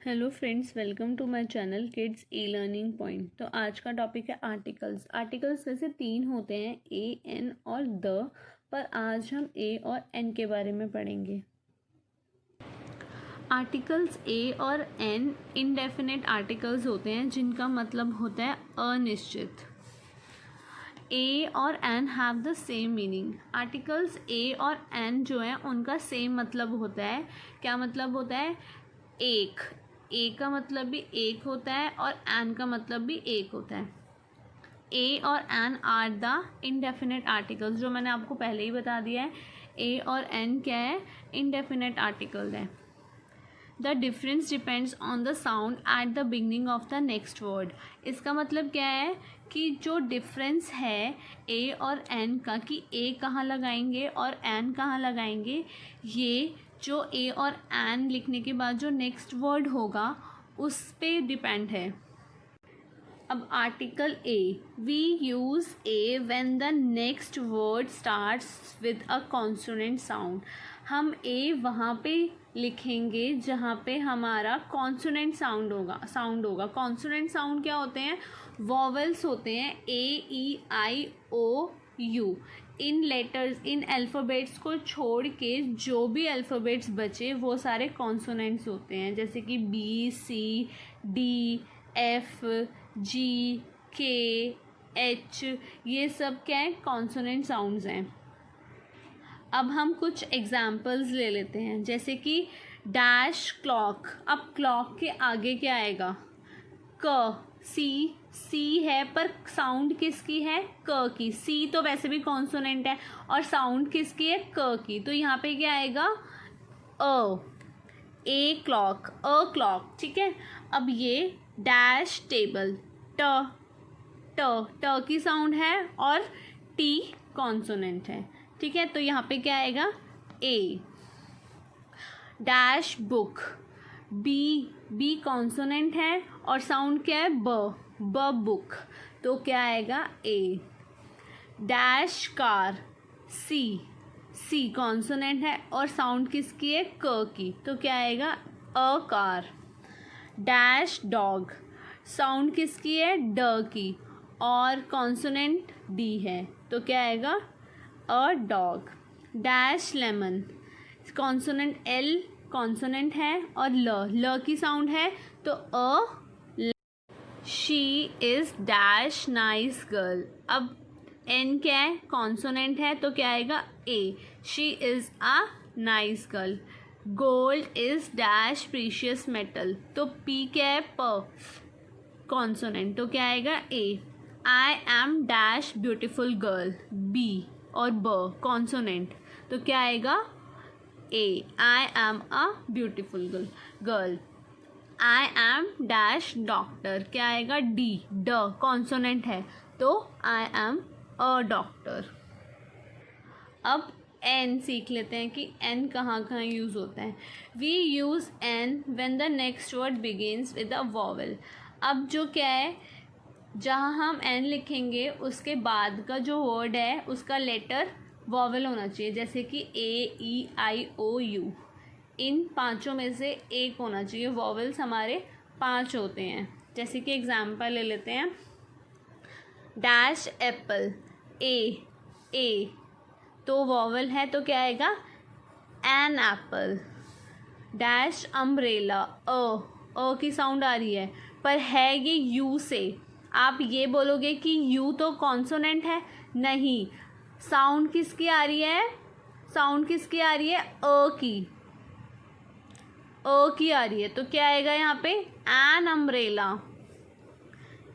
Hello friends, welcome to my channel kids e learning point. तो आज का topic है आर्टिकल्स। आर्टिकल्स वैसे 3 होते हैं, ए, एन और द, पर आज हम ए और एन के बारे में पढ़ेंगे। आर्टिकल्स ए और एन इनडेफिनेट आर्टिकल्स होते हैं जिनका मतलब होता है अनिश्चित। ए और an have the same meaning. Articles a और एन जो है उनका सेम मतलब होता है। क्या मतलब होता है? एक। ए का मतलब भी एक होता है और एन का मतलब भी एक होता है। ए और an are the indefinite articles, जो मैंने आपको पहले ही बता दिया है। ए और एन क्या है? इनडेफिनेट आर्टिकल है। The difference depends on the sound at the beginning of the next word. इसका मतलब क्या है कि जो डिफरेंस है ए और एन का, कि ए कहाँ लगाएंगे और एन कहाँ लगाएंगे, ये जो ए और एन लिखने के बाद जो नेक्स्ट वर्ड होगा उस पे डिपेंड है। अब article a, we use a when the next word starts with a consonant sound. हम ए वहाँ पे लिखेंगे जहाँ पे हमारा कॉन्सोनेंट साउंड होगा। कॉन्सोनेंट साउंड क्या होते हैं? वॉवेल्स होते हैं, A, E, I, O, U. इन लेटर्स, इन अल्फ़ाबेट्स को छोड़ के जो भी अल्फ़ाबेट्स बचे वो सारे कॉन्सोनेंट्स होते हैं, जैसे कि बी, सी, डी, एफ, जी, के, एच, ये सब क्या है? कॉन्सोनेंट साउंड्स हैं। अब हम कुछ एग्जाम्पल्स ले लेते हैं, जैसे कि डैश क्लॉक। अब क्लॉक के आगे क्या आएगा? क। सी है पर साउंड किसकी है? क की। सी तो वैसे भी कॉन्सोनेंट है और साउंड किसकी है? क की। तो यहाँ पे क्या आएगा? अ। ए क्लॉक, अ क्लॉक, ठीक है। अब ये डैश टेबल, ट की साउंड है और टी कॉन्सोनेंट है, ठीक है। तो यहाँ पे क्या आएगा? ए। डैश बुक, बी कॉन्सोनेंट है और साउंड क्या है? ब बुक, तो क्या आएगा? ए। डैश कार, सी कॉन्सोनेंट है और साउंड किसकी है? क की, तो क्या आएगा? A car. Dash dog, sound किसकी है? ड की और कॉन्सोनेंट डी है, तो क्या आएगा? A dog. Dash lemon, consonant L consonant है और ल की साउंड है, तो a. She is dash nice girl. अब एन क्या है? कॉन्सोनेंट है, तो क्या आएगा? A. She is a nice girl. Gold is dash precious metal, तो पी क्या है? प कॉन्सोनेंट, तो क्या आएगा? A. I am dash beautiful girl, B और ब कॉन्सोनेंट, तो क्या आएगा? A. I am a beautiful girl. I am dash doctor, क्या आएगा? डी, ड कॉन्सोनेंट है, तो आई एम अ डॉक्टर। अब एन सीख लेते हैं कि एन कहाँ कहाँ यूज़ होता है। We use an when the next word begins with a vowel. अब जो क्या है, जहाँ हम एन लिखेंगे उसके बाद का जो वर्ड है उसका लेटर वॉवल होना चाहिए, जैसे कि ए, ई, आई, ओ, यू। इन पांचों में से एक होना चाहिए। वॉवल्स हमारे 5 होते हैं, जैसे कि एग्जाम्पल ले लेते हैं। डैश एप्पल, ए तो वॉवल है, तो क्या आएगा? An apple. Dash umbrella, a की साउंड आ रही है पर है ये यू से। आप ये बोलोगे कि यू तो कॉन्सोनेंट है, नहीं, साउंड किसकी आ रही है? अ की आ रही है, तो क्या आएगा यहाँ पे? An umbrella.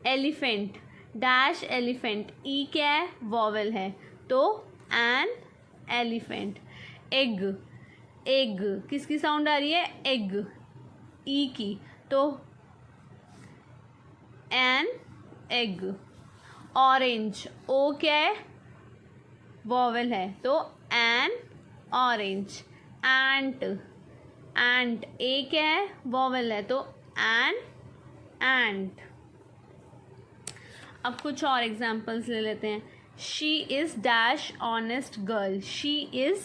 Elephant, dash elephant, E क्या है? वॉवल है, तो एन एलिफेंट। एग किसकी साउंड आ रही है? एग, ई की, तो एन एग। ऑरेंज, ओ क्या है? वॉवल है, तो एन ऑरेंज। एंट, ए क्या है? वॉवल है, तो एन एंट। अब कुछ और एग्जाम्पल्स ले लेते हैं। She is dash honest girl, she is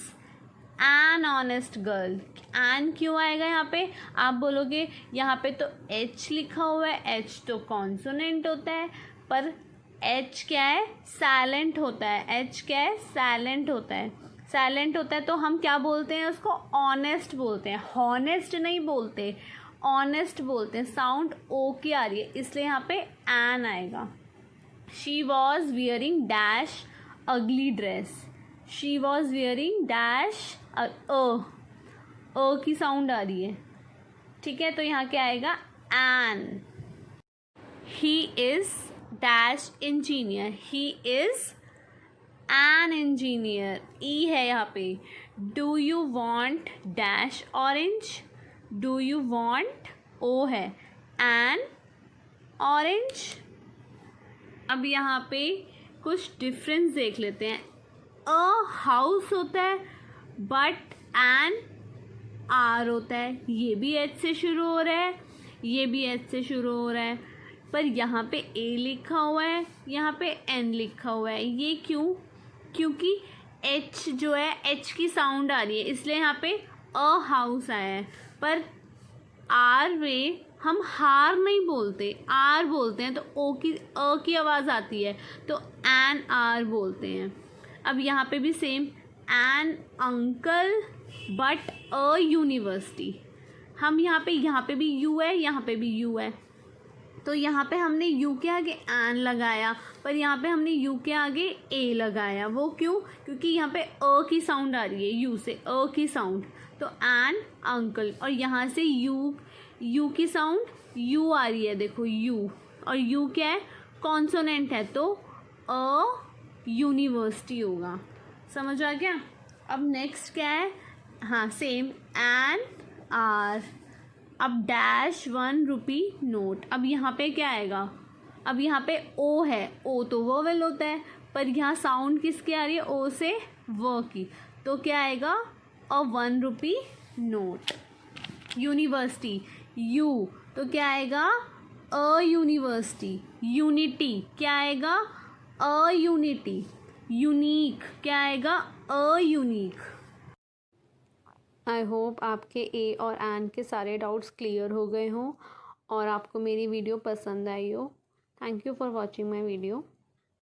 an honest girl. An क्यों आएगा यहाँ पे? आप बोलोगे यहाँ पे तो एच लिखा हुआ है, एच तो कॉन्सोनेंट होता है, पर एच क्या है? साइलेंट होता है। एच क्या है? साइलेंट होता है। साइलेंट होता है तो हम क्या बोलते हैं उसको? ऑनेस्ट बोलते हैं। हॉनेस्ट नहीं बोलते, ऑनेस्ट बोलते हैं। साउंड ओ की आ रही है, इसलिए यहाँ पे एन आएगा। शी वॉज वियरिंग डैश अगली dress. She was wearing dash a की साउंड आ रही है, ठीक है, तो यहाँ क्या आएगा? An. He is dash engineer. He is an engineer. E है यहाँ पे। Do you want dash orange. Do you want, O है, एन ऑरेंज। अब यहाँ पे कुछ डिफरेंस देख लेते हैं। अ हाउस होता है बट एन आर होता है। ये भी एच से शुरू हो रहा है, ये भी एच से शुरू हो रहा है, पर यहाँ पे ए लिखा हुआ है, यहाँ पे एन लिखा हुआ है। ये क्यों? क्योंकि एच जो है, एच की साउंड आ रही है, इसलिए यहाँ पे अ हाउस आया है। पर आर में हम हार नहीं बोलते, आर बोलते हैं, तो ओ की, अ की आवाज़ आती है, तो एन आर बोलते हैं। अब यहाँ पे भी same, an uncle but a university. हम यहाँ पे भी यू है, यहाँ पे भी यू है, तो यहाँ पे हमने यू के आगे एन लगाया, पर यहाँ पे हमने यू के आगे ए लगाया। वो क्यों? क्योंकि यहाँ पे अ की साउंड आ रही है, यू से अ की साउंड, तो एन अंकल। और यहाँ से यू की साउंड यू आ रही है, देखो यू, और यू क्या है? कॉन्सोनेंट है, तो अ यूनिवर्सिटी होगा। समझ आ गया? अब नेक्स्ट क्या है? हाँ सेम, एन आर। अब डैश 1 रुपी नोट। अब यहाँ पे क्या आएगा? अब यहाँ पे ओ है, ओ तो वोवेल होता है, पर यहाँ साउंड किसकी आ रही है? ओ से व की, तो क्या आएगा? अ 1 रुपी नोट। यूनिवर्सिटी, यू, तो क्या आएगा? A university. यूनिटी क्या आएगा? अ यूनिटी। यूनिक क्या आएगा? A unique. आई होप आपके ए और एन के सारे डाउट्स क्लियर हो गए हों और आपको मेरी वीडियो पसंद आई हो। Thank you for watching my video.